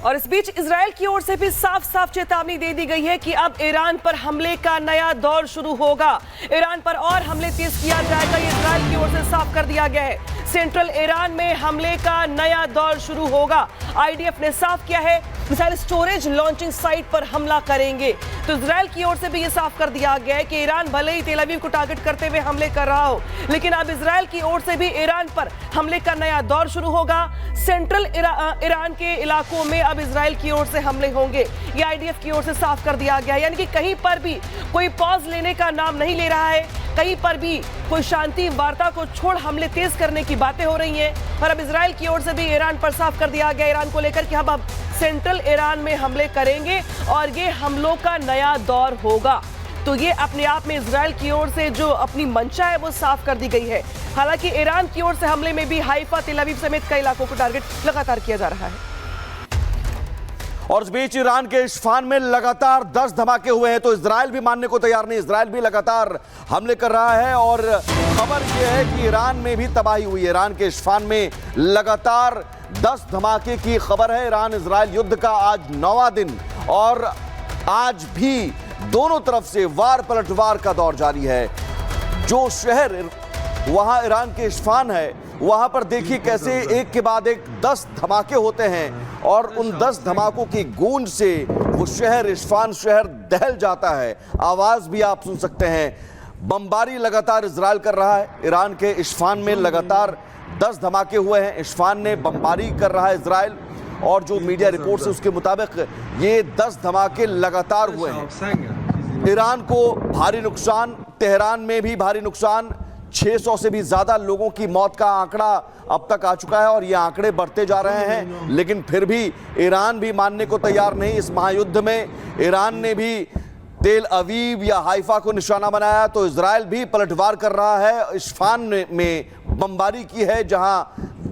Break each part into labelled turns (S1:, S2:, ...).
S1: और इस बीच इजराइल की ओर से भी साफ साफ चेतावनी दे दी गई है कि अब ईरान पर हमले का नया दौर शुरू होगा। ईरान पर और हमले तेज किया जाएगा, ये इजराइल की ओर से साफ कर दिया गया है। सेंट्रल ईरान में हमले का नया दौर शुरू होगा। आईडीएफ ने साफ किया है मिसाइल स्टोरेज लॉन्चिंग साइट पर हमला करेंगे। तो इजराइल की ओर से भी ये साफ कर दिया गया है कि ईरान भले ही तेल अवीव को टारगेट करते हुए हमले कर रहा हो, लेकिन अब इजराइल की ओर से भी ईरान पर हमले का नया दौर शुरू होगा। सेंट्रल ईरान के इलाकों में अब इजराइल की ओर से हमले होंगे, ये आईडीएफ की ओर से साफ कर दिया गया है। यानी कि कहीं पर भी कोई पॉज लेने का नाम नहीं ले रहा है, कहीं पर भी कोई शांति वार्ता को छोड़ हमले तेज करने की बातें हो रही हैं। और अब इजराइल की ओर से भी ईरान पर साफ कर दिया गया ईरान को लेकर कि हम अब सेंट्रल ईरान में हमले करेंगे और ये हमलों का नया दौर होगा। तो ये अपने आप में इजराइल की ओर से जो अपनी मंशा है वो साफ कर दी गई है। हालांकि ईरान की ओर से हमले में भी हाइफा, तेल अवीव समेत कई इलाकों को टारगेट लगातार किया जा रहा है।
S2: और इस बीच ईरान के इस्फहान में लगातार 10 धमाके हुए हैं, तो इजराइल भी मानने को तैयार नहीं। इजराइल भी लगातार हमले कर रहा है और खबर यह है कि ईरान में भी तबाही हुई है। ईरान के इस्फहान में लगातार 10 धमाके की खबर है। ईरान इजराइल युद्ध का आज 9वां दिन और आज भी दोनों तरफ से वार पलटवार का दौर जारी है। जो शहर वहां ईरान के इस्फहान है, वहां पर देखिए कैसे एक के बाद एक 10 धमाके होते हैं और उन 10 धमाकों की गूंज से वो शहर, इस्फहान शहर दहल जाता है। आवाज भी आप सुन सकते हैं। बमबारी लगातार इजराइल कर रहा है। ईरान के इस्फहान में लगातार 10 धमाके हुए हैं। इस्फहान ने बमबारी कर रहा है इजराइल, और जो मीडिया रिपोर्ट्स है उसके मुताबिक ये 10 धमाके लगातार हुए हैं। ईरान को भारी नुकसान, तेहरान में भी भारी नुकसान। 600 से भी ज्यादा लोगों की मौत का आंकड़ा अब तक आ चुका है और ये आंकड़े बढ़ते जा रहे हैं। लेकिन फिर भी ईरान भी मानने को तैयार नहीं। इस महायुद्ध में ईरान ने भी तेल अवीव या हाइफा को निशाना बनाया, तो इजराइल भी पलटवार कर रहा है। इस्फहान में बमबारी की है जहां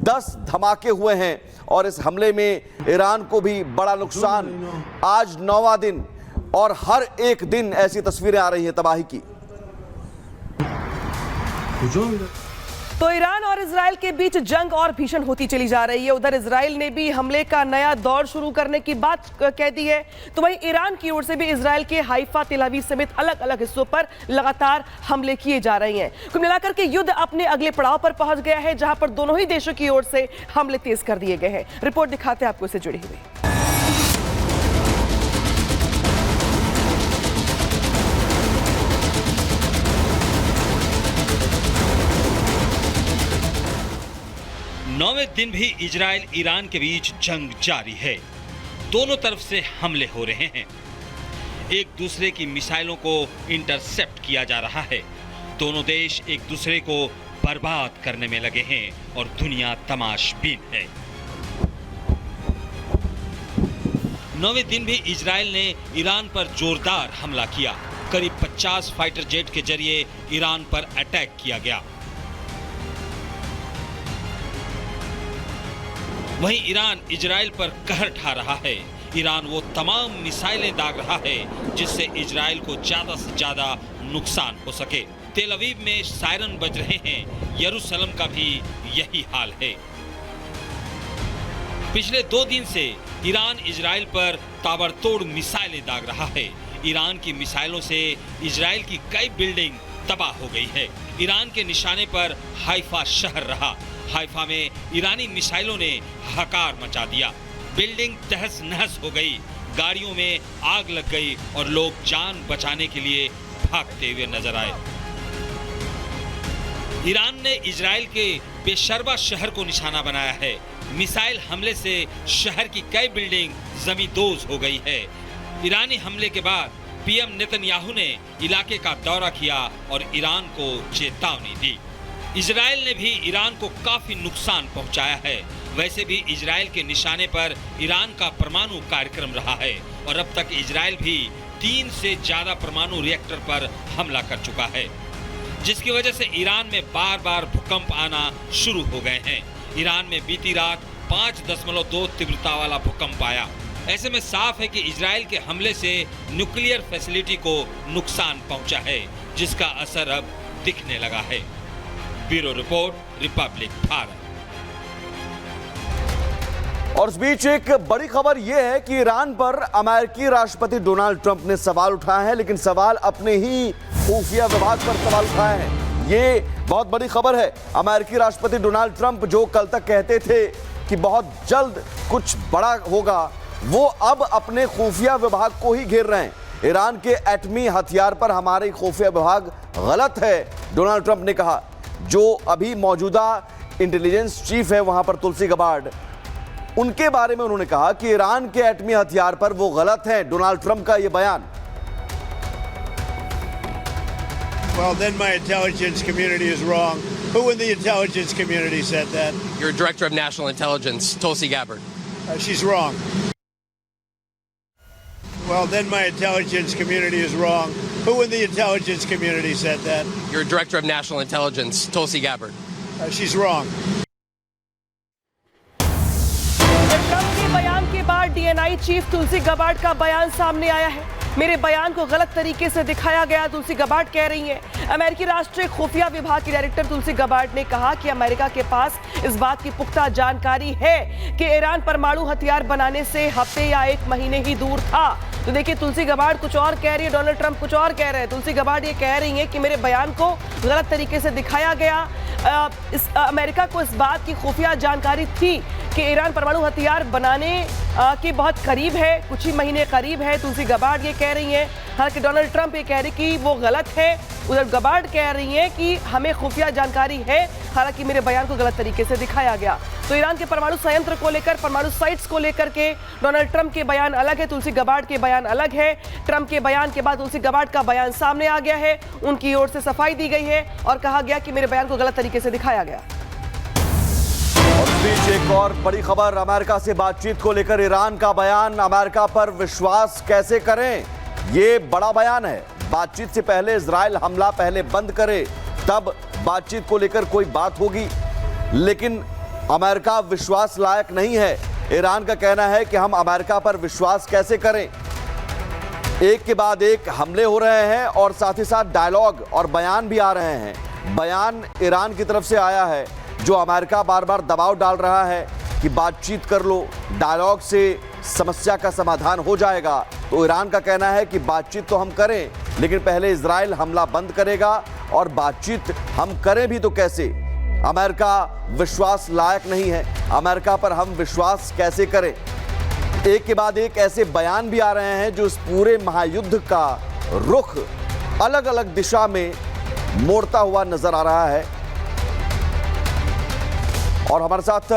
S2: 10 धमाके हुए हैं और इस हमले में ईरान को भी बड़ा नुकसान। आज 9वां दिन और हर एक दिन ऐसी तस्वीरें आ रही हैं तबाही की।
S1: तो ईरान और इजराइल के बीच जंग और भीषण होती चली जा रही है। उधर इजराइल ने भी हमले का नया दौर शुरू करने की बात कह दी है, तो वहीं ईरान की ओर से भी इजराइल के हाइफा, तेल अवीव समेत अलग अलग हिस्सों पर लगातार हमले किए जा रहे हैं। कुल मिलाकर के युद्ध अपने अगले पड़ाव पर पहुंच गया है, जहां पर दोनों ही देशों की ओर से हमले तेज कर दिए गए हैं। रिपोर्ट दिखाते हैं आपको इससे जुड़ी हुई।
S3: 9वें दिन भी इजराइल ईरान के बीच जंग जारी है। दोनों तरफ से हमले हो रहे हैं। एक दूसरे की मिसाइलों को इंटरसेप्ट किया जा रहा है। दोनों देश एक दूसरे को बर्बाद करने में लगे हैं और दुनिया तमाशबीन है। 9वें दिन भी इजराइल ने ईरान पर जोरदार हमला किया। करीब 50 फाइटर जेट के जरिए ईरान पर अटैक किया गया। वहीं ईरान इजराइल पर कहर ढा रहा है। ईरान वो तमाम मिसाइलें दाग रहा है जिससे इजराइल को ज्यादा से ज्यादा नुकसान हो सके। तेल अवीव में सायरन बज रहे हैं। यरूशलेम का भी यही हाल है। पिछले 2 दिन से ईरान इजराइल पर ताबड़तोड़ मिसाइलें दाग रहा है। ईरान की मिसाइलों से इजराइल की कई बिल्डिंग तबाह हो गई है। ईरान के निशाने पर हाइफा शहर रहा। हाइफा में ईरानी मिसाइलों ने हाहाकार मचा दिया। बिल्डिंग तहस नहस हो गई, गाड़ियों में आग लग गई और लोग जान बचाने के लिए भागते हुए नजर आए। ईरान ने इजराइल के बेशर्बा शहर को निशाना बनाया है। मिसाइल हमले से शहर की कई बिल्डिंग जमींदोज हो गई है। ईरानी हमले के बाद पीएम नेतन्याहू ने इलाके का दौरा किया और ईरान को चेतावनी दी। इजराइल ने भी ईरान को काफी नुकसान पहुंचाया है। वैसे भी इजराइल के निशाने पर ईरान का परमाणु कार्यक्रम रहा है और अब तक इजराइल भी 3 से ज्यादा परमाणु रिएक्टर पर हमला कर चुका है, जिसकी वजह से ईरान में बार बार भूकंप आना शुरू हो गए हैं। ईरान में बीती रात 5.2 तीव्रता वाला भूकंप आया। ऐसे में साफ है कि इजराइल के हमले से न्यूक्लियर फैसिलिटी को नुकसान पहुंचा है, जिसका असर अब दिखने लगा है। Bureau report, Republic Bharat.
S2: और इस बीच एक बड़ी खबर यह है कि ईरान पर अमेरिकी राष्ट्रपति डोनाल्ड ट्रंप ने सवाल उठाए हैं, लेकिन सवाल अपने ही खुफिया विभाग पर सवाल उठाए हैं। ये बहुत बड़ी खबर है। अमेरिकी राष्ट्रपति डोनाल्ड ट्रंप जो कल तक कहते थे कि बहुत जल्द कुछ बड़ा होगा, वो अब अपने खुफिया विभाग को ही घेर रहे हैं। ईरान के एटमी हथियार पर हमारे खुफिया विभाग गलत है, डोनाल्ड ट्रंप ने कहा। जो अभी मौजूदा इंटेलिजेंस चीफ है वहां पर तुलसी गबार्ड, उनके बारे में उन्होंने कहा कि ईरान के एटमी हथियार पर वो गलत है। डोनाल्ड ट्रंप का ये बयान।
S4: Well, then my intelligence community is wrong. Who in the intelligence community said that?
S5: Your Director of National Intelligence, Tulsi Gabbard.
S4: She's wrong. Well, then my intelligence community is wrong. Who in the intelligence community said that?
S5: Your Director of National Intelligence, Tulsi Gabbard.
S4: She's wrong.
S1: Trump के बयान के बाद DNI chief तुलसी Gabbard का बयान सामने आया है। मेरे बयान को गलत तरीके से दिखाया गया, तुलसी गबार्ड कह रही हैं। अमेरिकी राष्ट्रीय खुफिया विभाग की डायरेक्टर तुलसी गबार्ड ने कहा कि अमेरिका के पास इस बात की पुख्ता जानकारी है कि ईरान परमाणु हथियार बनाने से हफ्ते या एक महीने ही दूर था। तो देखिए, तुलसी गबार्ड कुछ और कह रही है, डोनाल्ड ट्रंप कुछ और कह रहे हैं। तुलसी गबार्ड ये कह रही हैं कि मेरे बयान को गलत तरीके से दिखाया गया। अमेरिका को इस बात की खुफिया जानकारी थी कि ईरान परमाणु हथियार बनाने के बहुत करीब है, कुछ ही महीने करीब है। तुलसी गबार्ड ये कह रही हैं। हालांकि डोनाल्ड ट्रंप ये कह रहे कि वो गलत है। उधर गबार्ड कह रही हैं कि हमें खुफिया जानकारी है, हालांकि मेरे बयान को गलत तरीके से दिखाया गया। तो ईरान के परमाणु संयंत्र को लेकर, परमाणु साइट्स को लेकर के डोनाल्ड ट्रंप के बयान अलग है, तुलसी गबार्ड के बयान अलग है। ट्रंप के बयान के बाद तुलसी गबार्ड का बयान सामने आ गया है। उनकी ओर से सफाई दी गई है और कहा गया कि मेरे बयान को गलत तरीके से दिखाया गया।
S2: और इस बीच एक और बड़ी खबर, अमेरिका से बातचीत को लेकर ईरान का बयान। अमेरिका पर विश्वास कैसे करें, ये बड़ा बयान है। बातचीत से पहले इजराइल हमला पहले बंद करे, तब बातचीत को लेकर कोई बात होगी। लेकिन अमेरिका विश्वास लायक नहीं है। ईरान का कहना है कि हम अमेरिका पर विश्वास कैसे करें। एक के बाद एक हमले हो रहे हैं और साथ ही साथ डायलॉग और बयान भी आ रहे हैं। बयान ईरान की तरफ से आया है, जो अमेरिका बार बार दबाव डाल रहा है कि बातचीत कर लो, डायलॉग से समस्या का समाधान हो जाएगा। तो ईरान का कहना है कि बातचीत तो हम करें, लेकिन पहले इजराइल हमला बंद करेगा, और बातचीत हम करें भी तो कैसे। अमेरिका विश्वास लायक नहीं है, अमेरिका पर हम विश्वास कैसे करें। एक के बाद एक ऐसे बयान भी आ रहे हैं जो इस पूरे महायुद्ध का रुख अलग अलग दिशा में मोड़ता हुआ नजर आ रहा है। और हमारे साथ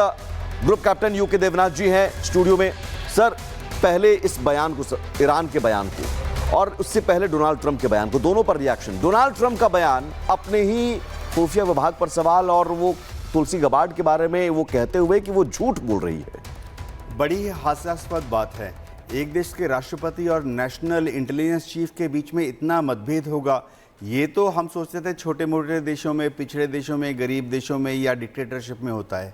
S2: ग्रुप कैप्टन यूके देवनाथ जी हैं स्टूडियो में। सर, पहले इस बयान को, ईरान के बयान को, और उससे पहले डोनाल्ड ट्रंप के बयान को, दोनों पर रिएक्शन। डोनाल्ड ट्रंप का बयान, अपने ही खुफिया विभाग पर सवाल, और वो तुलसी गबार्ड के बारे में वो कहते हुए कि वो झूठ बोल रही है।
S6: बड़ी हास्यास्पद बात है, एक देश के राष्ट्रपति और नेशनल इंटेलिजेंस चीफ के बीच में इतना मतभेद होगा, ये तो हम सोचते थे छोटे मोटे देशों में, पिछड़े देशों में, गरीब देशों में या डिक्टेटरशिप में होता है।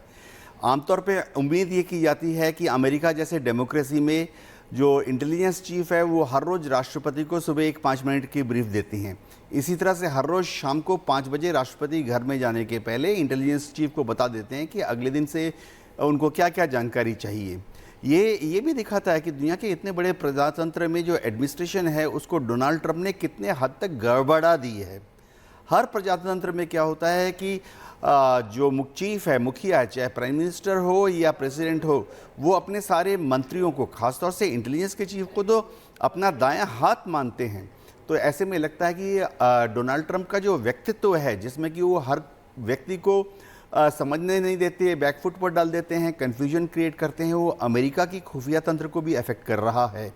S6: आमतौर पे उम्मीद ये की जाती है कि अमेरिका जैसे डेमोक्रेसी में जो इंटेलिजेंस चीफ है वो हर रोज़ राष्ट्रपति को सुबह एक 5 मिनट की ब्रीफ देती हैं। इसी तरह से हर रोज़ शाम को 5 बजे राष्ट्रपति घर में जाने के पहले इंटेलिजेंस चीफ को बता देते हैं कि अगले दिन से उनको क्या क्या जानकारी चाहिए। ये भी दिखाता है कि दुनिया के इतने बड़े प्रजातंत्र में जो एडमिनिस्ट्रेशन है उसको डोनाल्ड ट्रंप ने कितने हद तक गड़बड़ा दी है। हर प्रजातंत्र में क्या होता है कि जो चीफ है, मुखिया है, चाहे प्राइम मिनिस्टर हो या प्रेसिडेंट हो, वो अपने सारे मंत्रियों को, खासतौर से इंटेलिजेंस के चीफ को तो अपना दायां हाथ मानते हैं। तो ऐसे में लगता है कि डोनाल्ड ट्रंप का जो व्यक्तित्व है, जिसमें कि वो हर व्यक्ति को समझने नहीं देते, बैकफुट पर डाल देते हैं, कन्फ्यूजन क्रिएट करते हैं, वो अमेरिका की खुफिया तंत्र को भी अफेक्ट कर रहा है।